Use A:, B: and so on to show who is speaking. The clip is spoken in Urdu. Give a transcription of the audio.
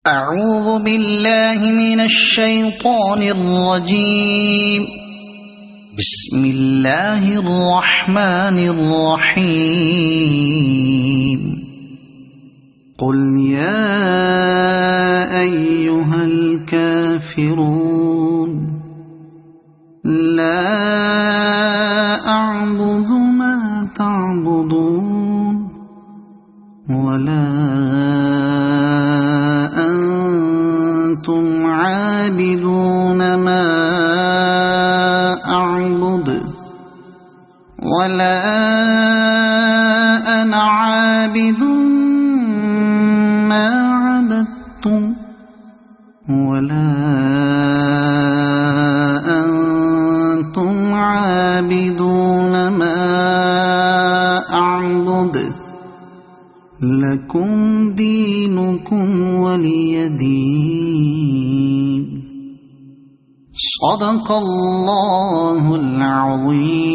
A: أعوذ بالله من الشيطان الرجيم. بسم الله الرحمن الرحيم. قل يا أيها الكافرون لا أعبد ما تعبدون ولا أنتم عابدون ما أعبد ولا أنا عابد ما عبدتم ولا أنتم عابدون ما أعبد لكم دينكم ولي دين. صدق الله العظيم.